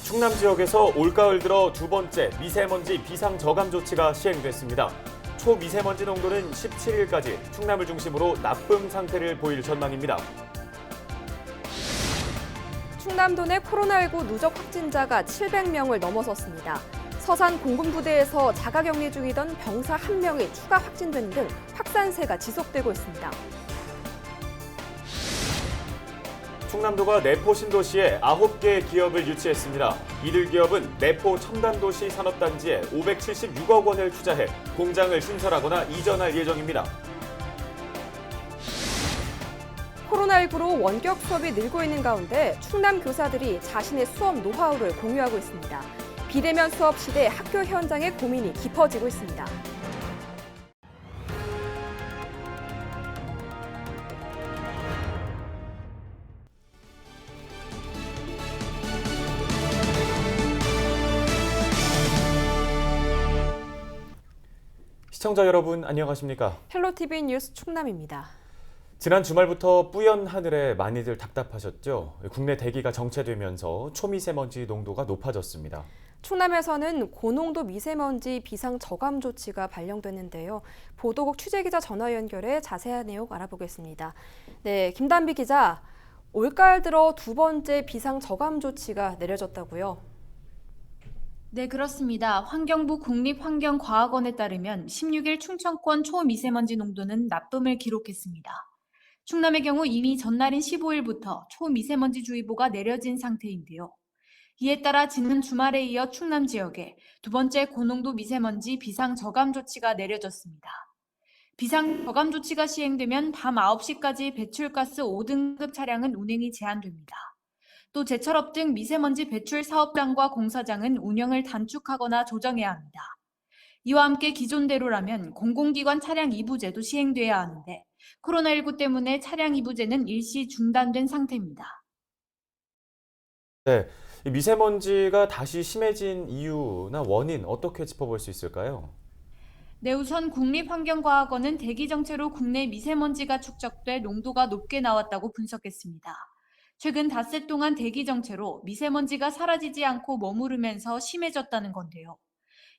충남 지역에서 올가을 들어 두 번째 미세먼지 비상 저감 조치가 시행됐습니다. 초미세먼지 농도는 17일까지 충남을 중심으로 나쁨 상태를 보일 전망입니다. 충남도 내 코로나19 누적 확진자가 700명을 넘어섰습니다. 서산 공군부대에서 자가격리 중이던 병사 1명이 추가 확진된 등 확산세가 지속되고 있습니다. 충남도가 내포 신도시에 9개 기업을 유치했습니다. 이들 기업은 내포 첨단도시 산업단지에 576억 원을 투자해 공장을 신설하거나 이전할 예정입니다. 코로나19로 원격 수업이 늘고 있는 가운데 충남 교사들이 자신의 수업 노하우를 공유하고 있습니다. 비대면 수업 시대 학교 현장의 고민이 깊어지고 있습니다. 시청자 여러분 안녕하십니까? 헬로티비 뉴스 충남입니다. 지난 주말부터 뿌연 하늘에 많이들 답답하셨죠? 국내 대기가 정체되면서 초미세먼지 농도가 높아졌습니다. 충남에서는 고농도 미세먼지 비상 저감 조치가 발령됐는데요. 보도국 취재기자 전화 연결해 자세한 내용 알아보겠습니다. 네, 김단비 기자, 올가을 들어 두 번째 비상 저감 조치가 내려졌다고요? 네, 그렇습니다. 환경부 국립환경과학원에 따르면 16일 충청권 초미세먼지 농도는 나쁨을 기록했습니다. 충남의 경우 이미 전날인 15일부터 초미세먼지주의보가 내려진 상태인데요. 이에 따라 지난 주말에 이어 충남 지역에 두 번째 고농도 미세먼지 비상 저감 조치가 내려졌습니다. 비상 저감 조치가 시행되면 밤 9시까지 배출가스 5등급 차량은 운행이 제한됩니다. 또 제철업 등 미세먼지 배출 사업장과 공사장은 운영을 단축하거나 조정해야 합니다. 이와 함께 기존대로라면 공공기관 차량 이부제도 시행돼야 하는데 코로나19 때문에 차량 이부제는 일시 중단된 상태입니다. 네, 이 미세먼지가 다시 심해진 이유나 원인 어떻게 짚어볼 수 있을까요? 네, 우선 국립환경과학원은 대기 정체로 국내 미세먼지가 축적돼 농도가 높게 나왔다고 분석했습니다. 최근 닷새 동안 대기 정체로 미세먼지가 사라지지 않고 머무르면서 심해졌다는 건데요.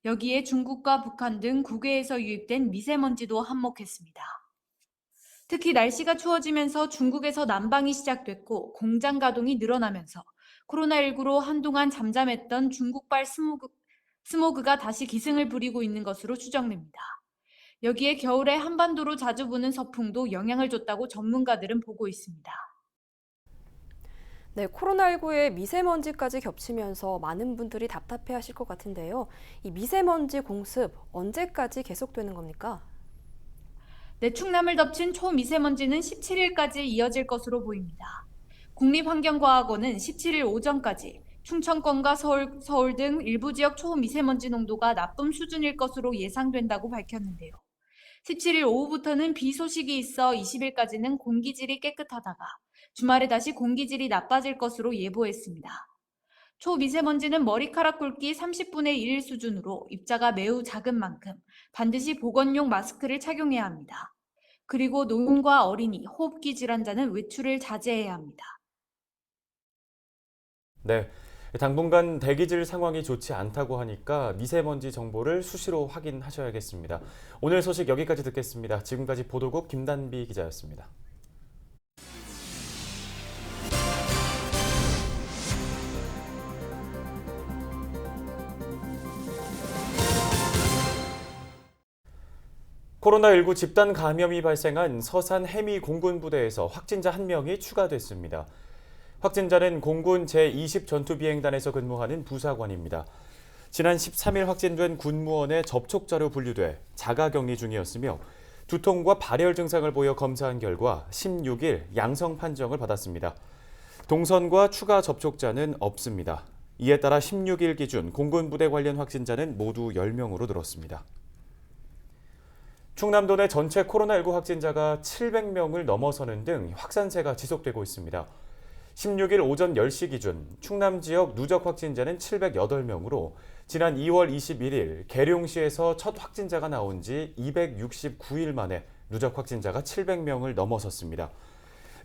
여기에 중국과 북한 등 국외에서 유입된 미세먼지도 한몫했습니다. 특히 날씨가 추워지면서 중국에서 난방이 시작됐고 공장 가동이 늘어나면서 코로나19로 한동안 잠잠했던 중국발 스모그가 다시 기승을 부리고 있는 것으로 추정됩니다. 여기에 겨울에 한반도로 자주 부는 서풍도 영향을 줬다고 전문가들은 보고 있습니다. 네, 코로나19에 미세먼지까지 겹치면서 많은 분들이 답답해하실 것 같은데요. 이 미세먼지 공습 언제까지 계속되는 겁니까? 네, 충남을 덮친 초미세먼지는 17일까지 이어질 것으로 보입니다. 국립환경과학원은 17일 오전까지 충청권과 서울 등 일부 지역 초미세먼지 농도가 나쁨 수준일 것으로 예상된다고 밝혔는데요. 17일 오후부터는 비 소식이 있어 20일까지는 공기질이 깨끗하다가 주말에 다시 공기질이 나빠질 것으로 예보했습니다. 초미세먼지는 머리카락 굵기 30분의 1 수준으로 입자가 매우 작은 만큼 반드시 보건용 마스크를 착용해야 합니다. 그리고 노인과 어린이, 호흡기 질환자는 외출을 자제해야 합니다. 네, 당분간 대기질 상황이 좋지 않다고 하니까 미세먼지 정보를 수시로 확인하셔야겠습니다. 오늘 소식 여기까지 듣겠습니다. 지금까지 보도국 김단비 기자였습니다. 코로나19 집단 감염이 발생한 서산 해미 공군부대에서 확진자 1명이 추가됐습니다. 확진자는 공군 제20 전투비행단에서 근무하는 부사관입니다. 지난 13일 확진된 군무원의 접촉자로 분류돼 자가격리 중이었으며 두통과 발열 증상을 보여 검사한 결과 16일 양성 판정을 받았습니다. 동선과 추가 접촉자는 없습니다. 이에 따라 16일 기준 공군부대 관련 확진자는 모두 10명으로 늘었습니다. 충남도 내 전체 코로나19 확진자가 700명을 넘어서는 등 확산세가 지속되고 있습니다. 16일 오전 10시 기준 충남 지역 누적 확진자는 708명으로 지난 2월 21일 계룡시에서 첫 확진자가 나온 지 269일 만에 누적 확진자가 700명을 넘어섰습니다.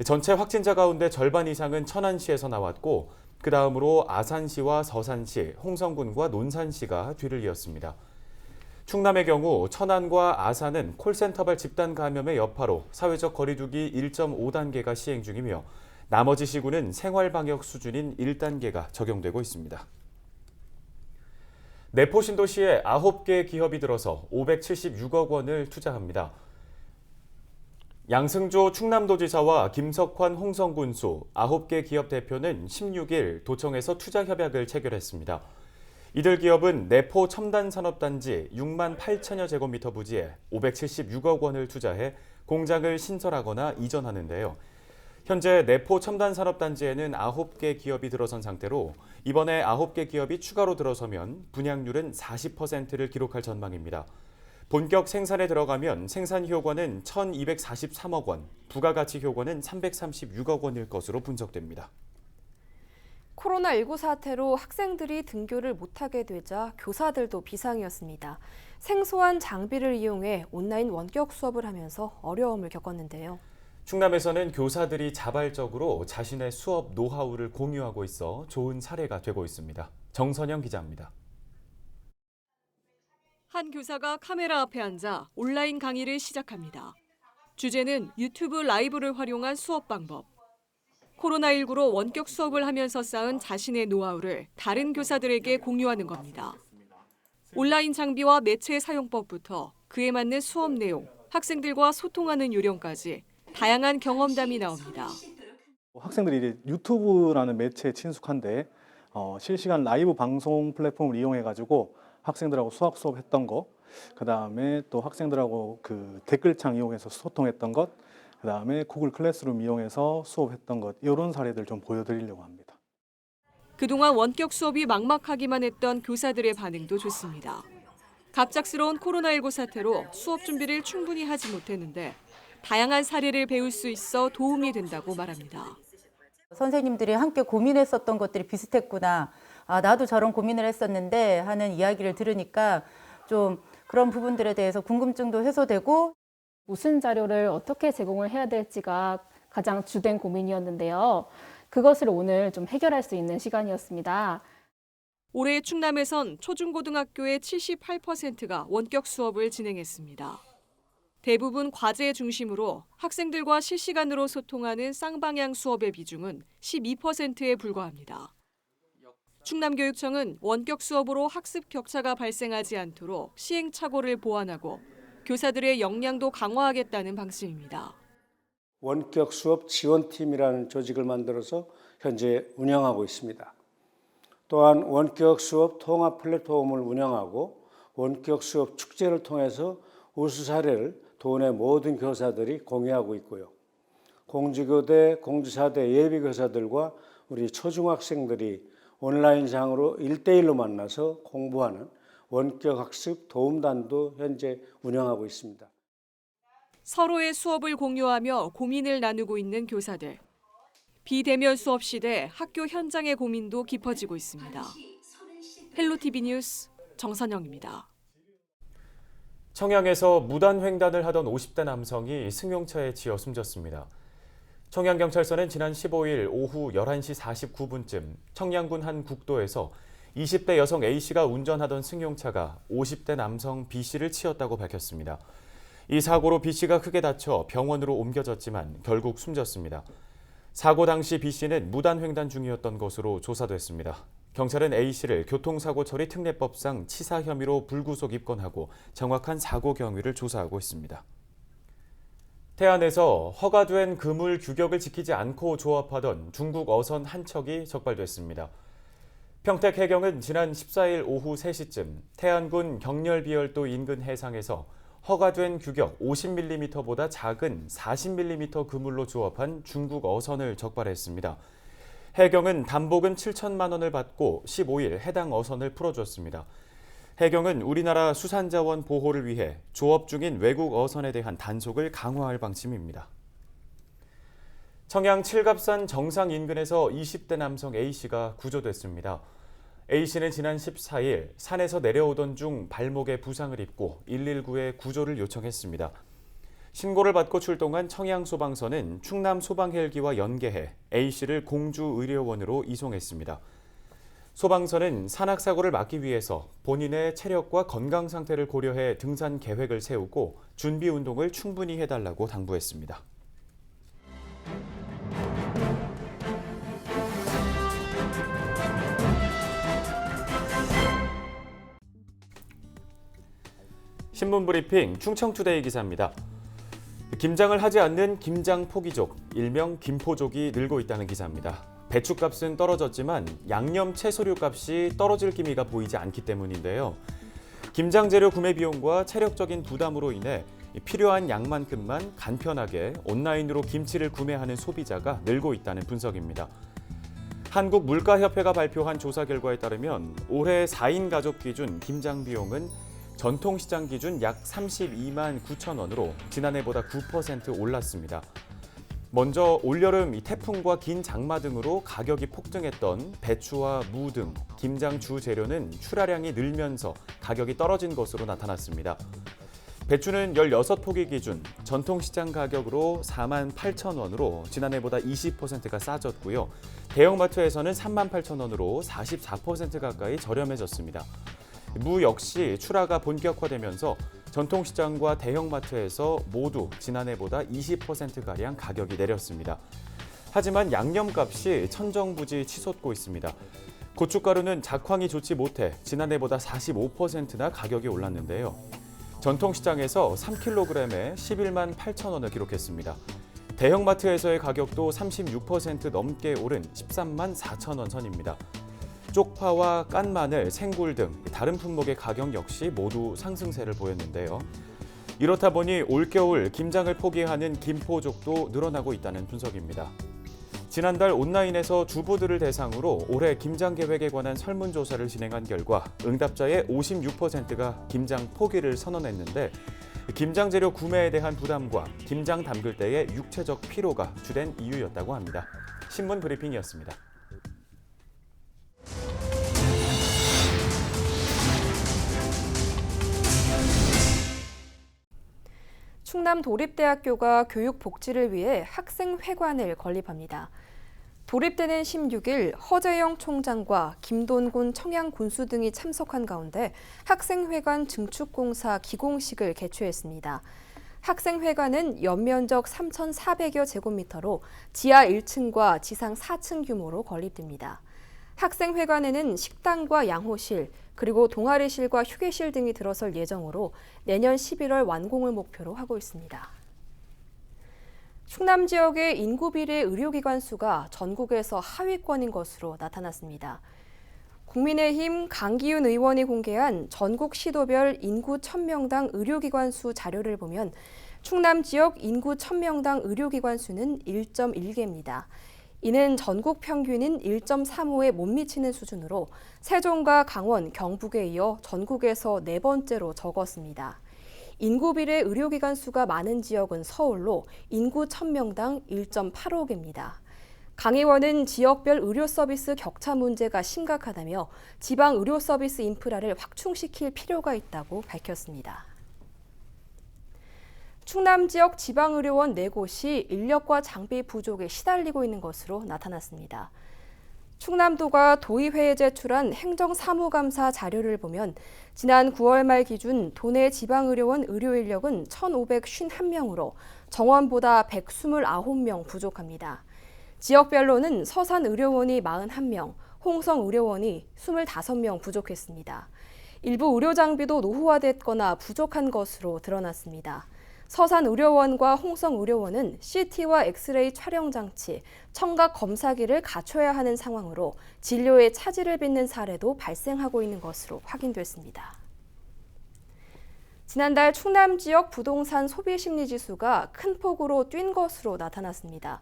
전체 확진자 가운데 절반 이상은 천안시에서 나왔고 그 다음으로 아산시와 서산시, 홍성군과 논산시가 뒤를 이었습니다. 충남의 경우 천안과 아산은 콜센터발 집단 감염의 여파로 사회적 거리두기 1.5단계가 시행 중이며 나머지 시군은 생활방역 수준인 1단계가 적용되고 있습니다. 내포 신도시에 9개 기업이 들어서 576억 원을 투자합니다. 양승조 충남도지사와 김석환 홍성군수 9개 기업 대표는 16일 도청에서 투자 협약을 체결했습니다. 이들 기업은 내포 첨단산업단지 6만 8천여 제곱미터 부지에 576억 원을 투자해 공장을 신설하거나 이전하는데요. 현재 내포 첨단산업단지에는 9개 기업이 들어선 상태로 이번에 9개 기업이 추가로 들어서면 분양률은 40%를 기록할 전망입니다. 본격 생산에 들어가면 생산 효과는 1,243억 원, 부가가치 효과는 336억 원일 것으로 분석됩니다. 코로나19 사태로 학생들이 등교를 못하게 되자 교사들도 비상이었습니다. 생소한 장비를 이용해 온라인 원격 수업을 하면서 어려움을 겪었는데요. 충남에서는 교사들이 자발적으로 자신의 수업 노하우를 공유하고 있어 좋은 사례가 되고 있습니다. 정선영 기자입니다. 한 교사가 카메라 앞에 앉아 온라인 강의를 시작합니다. 주제는 유튜브 라이브를 활용한 수업 방법. 코로나19로 원격 수업을 하면서 쌓은 자신의 노하우를 다른 교사들에게 공유하는 겁니다. 온라인 장비와 매체 사용법부터 그에 맞는 수업 내용, 학생들과 소통하는 요령까지 다양한 경험담이 나옵니다. 학생들이 이제 유튜브라는 매체에 친숙한데 실시간 라이브 방송 플랫폼을 이용해가지고 학생들하고 수업했던 거, 그 다음에 또 학생들하고 그 댓글창 이용해서 소통했던 것, 그 다음에 구글 클래스룸 이용해서 수업했던 것, 이런 사례들 좀 보여드리려고 합니다. 그동안 원격 수업이 막막하기만 했던 교사들의 반응도 좋습니다. 갑작스러운 코로나19 사태로 수업 준비를 충분히 하지 못했는데 다양한 사례를 배울 수 있어 도움이 된다고 말합니다. 선생님들이 함께 고민했었던 것들이 비슷했구나. 아, 나도 저런 고민을 했었는데 하는 이야기를 들으니까 좀 그런 부분들에 대해서 궁금증도 해소되고 무슨 자료를 어떻게 제공을 해야 될지가 가장 주된 고민이었는데요. 그것을 오늘 좀 해결할 수 있는 시간이었습니다. 올해 충남에선 초중고등학교의 78%가 원격 수업을 진행했습니다. 대부분 과제 중심으로 학생들과 실시간으로 소통하는 쌍방향 수업의 비중은 12%에 불과합니다. 충남교육청은 원격 수업으로 학습 격차가 발생하지 않도록 시행착오를 보완하고 교사들의 역량도 강화하겠다는 방침입니다. 원격 수업 지원팀이라는 조직을 만들어서 현재 운영하고 있습니다. 또한 원격 수업 통합 플랫폼을 운영하고 원격 수업 축제를 통해서 우수 사례를 도내 모든 교사들이 공유하고 있고요. 공직교대, 공지사대 예비교사들과 우리 초중학생들이 온라인상으로 1대1로 만나서 공부하는 원격 학습 도움단도 현재 운영하고 있습니다. 서로의 수업을 공유하며 고민을 나누고 있는 교사들. 비대면 수업 시대 학교 현장의 고민도 깊어지고 있습니다. 헬로티비 뉴스 정선영입니다. 청양에서 무단횡단을 하던 50대 남성이 승용차에 치여 숨졌습니다. 청양경찰서는 지난 15일 오후 11시 49분쯤 청양군 한 국도에서 20대 여성 A씨가 운전하던 승용차가 50대 남성 B씨를 치었다고 밝혔습니다. 이 사고로 B씨가 크게 다쳐 병원으로 옮겨졌지만 결국 숨졌습니다. 사고 당시 B씨는 무단횡단 중이었던 것으로 조사됐습니다. 경찰은 A씨를 교통사고 처리 특례법상 치사 혐의로 불구속 입건하고 정확한 사고 경위를 조사하고 있습니다. 태안에서 허가된 그물 규격을 지키지 않고 조업하던 중국 어선 한 척이 적발됐습니다. 평택 해경은 지난 14일 오후 3시쯤 태안군 경렬비열도 인근 해상에서 허가된 규격 50mm보다 작은 40mm 그물로 조업한 중국 어선을 적발했습니다. 해경은 담보금 7천만 원을 받고 15일 해당 어선을 풀어줬습니다. 해경은 우리나라 수산자원 보호를 위해 조업 중인 외국 어선에 대한 단속을 강화할 방침입니다. 청양 칠갑산 정상 인근에서 20대 남성 A씨가 구조됐습니다. A씨는 지난 14일 산에서 내려오던 중 발목에 부상을 입고 119에 구조를 요청했습니다. 신고를 받고 출동한 청양소방서는 충남 소방헬기와 연계해 A씨를 공주의료원으로 이송했습니다. 소방서는 산악사고를 막기 위해서 본인의 체력과 건강 상태를 고려해 등산 계획을 세우고 준비 운동을 충분히 해달라고 당부했습니다. 신문 브리핑 충청투데이 기사입니다. 김장을 하지 않는 김장 포기족, 일명 김포족이 늘고 있다는 기사입니다. 배추값은 떨어졌지만 양념 채소류 값이 떨어질 기미가 보이지 않기 때문인데요. 김장 재료 구매 비용과 체력적인 부담으로 인해 필요한 양만큼만 간편하게 온라인으로 김치를 구매하는 소비자가 늘고 있다는 분석입니다. 한국물가협회가 발표한 조사 결과에 따르면 올해 4인 가족 기준 김장 비용은 전통시장 기준 약 32만 9천 원으로 지난해보다 9% 올랐습니다. 먼저 올여름 태풍과 긴 장마 등으로 가격이 폭등했던 배추와 무 등 김장 주 재료는 출하량이 늘면서 가격이 떨어진 것으로 나타났습니다. 배추는 16포기 기준 전통시장 가격으로 4만 8천 원으로 지난해보다 20%가 싸졌고요. 대형마트에서는 3만 8천 원으로 44% 가까이 저렴해졌습니다. 무 역시 출하가 본격화되면서 전통시장과 대형마트에서 모두 지난해보다 20%가량 가격이 내렸습니다. 하지만 양념값이 천정부지 치솟고 있습니다. 고춧가루는 작황이 좋지 못해 지난해보다 45%나 가격이 올랐는데요. 전통시장에서 3kg에 11만 8천 원을 기록했습니다. 대형마트에서의 가격도 36% 넘게 오른 13만 4천 원 선입니다. 쪽파와 깐 마늘, 생굴 등 다른 품목의 가격 역시 모두 상승세를 보였는데요. 이렇다 보니 올겨울 김장을 포기하는 김포족도 늘어나고 있다는 분석입니다. 지난달 온라인에서 주부들을 대상으로 올해 김장 계획에 관한 설문조사를 진행한 결과 응답자의 56%가 김장 포기를 선언했는데 김장 재료 구매에 대한 부담과 김장 담글 때의 육체적 피로가 주된 이유였다고 합니다. 신문 브리핑이었습니다. 충남 도립대학교가 교육 복지를 위해 학생회관을 건립합니다. 도립대는 16일 허재영 총장과 김돈곤 청양군수 등이 참석한 가운데 학생회관 증축공사 기공식을 개최했습니다. 학생회관은 연면적 3,400여 제곱미터로 지하 1층과 지상 4층 규모로 건립됩니다. 학생회관에는 식당과 양호실, 그리고 동아리실과 휴게실 등이 들어설 예정으로 내년 11월 완공을 목표로 하고 있습니다. 충남 지역의 인구 비례 의료기관 수가 전국에서 하위권인 것으로 나타났습니다. 국민의힘 강기훈 의원이 공개한 전국 시도별 인구 1000명당 의료기관 수 자료를 보면 충남 지역 인구 1000명당 의료기관 수는 1.1개입니다. 이는 전국 평균인 1.35에 못 미치는 수준으로 세종과 강원, 경북에 이어 전국에서 네 번째로 적었습니다. 인구 비례 의료기관 수가 많은 지역은 서울로 인구 1000명당 1.85개입니다. 강 의원은 지역별 의료 서비스 격차 문제가 심각하다며 지방 의료 서비스 인프라를 확충시킬 필요가 있다고 밝혔습니다. 충남 지역 지방의료원 4곳이 인력과 장비 부족에 시달리고 있는 것으로 나타났습니다. 충남도가 도의회에 제출한 행정사무감사 자료를 보면 지난 9월 말 기준 도내 지방의료원 의료인력은 1,551명으로 정원보다 129명 부족합니다. 지역별로는 서산의료원이 41명, 홍성의료원이 25명 부족했습니다. 일부 의료장비도 노후화됐거나 부족한 것으로 드러났습니다. 서산의료원과 홍성의료원은 CT와 엑스레이 촬영 장치, 청각 검사기를 갖춰야 하는 상황으로 진료에 차질을 빚는 사례도 발생하고 있는 것으로 확인됐습니다. 지난달 충남 지역 부동산 소비심리지수가 큰 폭으로 뛴 것으로 나타났습니다.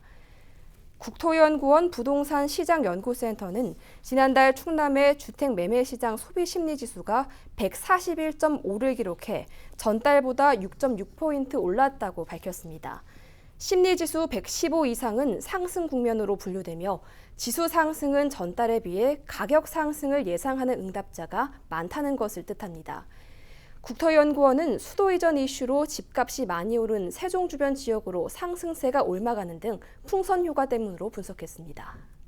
국토연구원 부동산시장연구센터는 지난달 충남의 주택매매시장 소비심리지수가 141.5를 기록해 전달보다 6.6포인트 올랐다고 밝혔습니다. 심리지수 115 이상은 상승 국면으로 분류되며 지수 상승은 전달에 비해 가격 상승을 예상하는 응답자가 많다는 것을 뜻합니다. 국토연구원은 수도 이전 이슈로 집값이 많이 오른 세종 주변 지역으로 상승세가 옮아가는 등 풍선 효과 때문으로 분석했습니다.